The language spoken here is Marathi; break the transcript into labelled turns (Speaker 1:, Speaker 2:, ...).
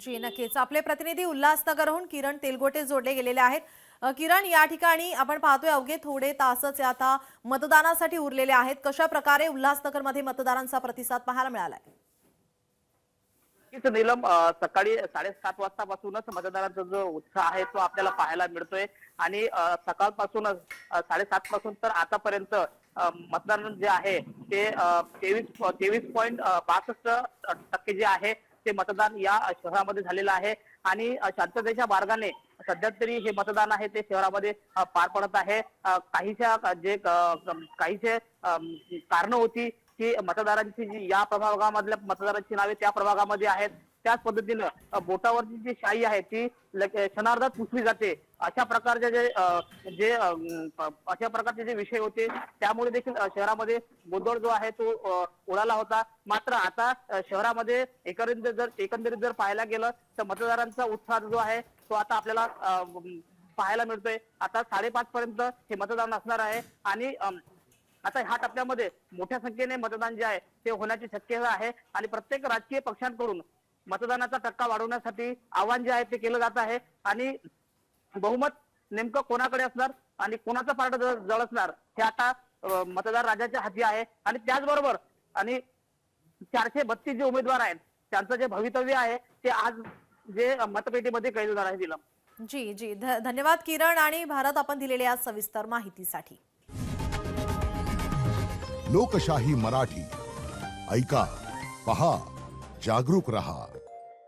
Speaker 1: जी नक्कीच. आपले प्रतिनिधी उल्हासनगरहून किरण तेलगोटे जोडले गेलेले आहेत. किरण, या ठिकाणी आपण पाहतोय अवघे थोडे तासच आता मतदानासाठी उरलेले आहेत. कशा प्रकारे उल्हासनगरमध्ये मतदारांचा प्रतिसाद पाहायला मिळालाय?
Speaker 2: नक्कीच नीलम, सकाळी 7:30 वाजतापासूनच मतदारांचा जो उत्साह आहे तो आपल्याला पाहायला मिळतोय आणि सकाळपासूनच 7:30 पासून तर आतापर्यंत मतदान जे आहे ते 23.62% जे आहे ते मतदान या शहरामध्ये झालेलं आहे आणि शांततेच्या मार्गाने सध्या तरी हे मतदान आहे ते शहरामध्ये पार पडत आहे. काहीचे कारणं होती की मतदारांची जी या प्रभागामधल्या मतदारांची नावे त्या प्रभागामध्ये आहेत, त्याच पद्धतीनं बोटावरची जी शाई आहे ती क्षणार्धात पुसली जाते. अशा प्रकारचे अशा प्रकारचे जे विषय होते त्यामुळे देखील शहरामध्ये गोंधळ जो आहे तो उडाला होता. मात्र आता शहरामध्ये एकंदरीत जर पाहायला गेलं तर मतदारांचा उत्साह जो आहे तो आता आपल्याला पाहायला मिळतोय. आता 5:30 पर्यंत हे मतदान असणार आहे आणि आता ह्या टप्प्यामध्ये मोठ्या संख्येने मतदान जे आहे ते होण्याची शक्यता आहे आणि प्रत्येक राजकीय पक्षांकडून मतदानाचा टक्का वाढवण्यासाठी आव्हान जे आहे ते केलं जात आहे आणि बहुमत नेमकं कोणाकडे असणार आणि कोणाचं पारड जळ असणार हे आता मतदार राजाच्या हाती आहे. आणि त्याचबरोबर 432 जे उमेदवार आहेत त्यांचं जे भवितव्य आहे ते आज जे मतपेटीमध्ये कैद होणार आहे. दिलं
Speaker 1: जी जी धन्यवाद किरण आणि भारत, आपण दिलेल्या सविस्तर माहितीसाठी.
Speaker 3: लोकशाही मराठी ऐका, पहा, जागरूक रहा.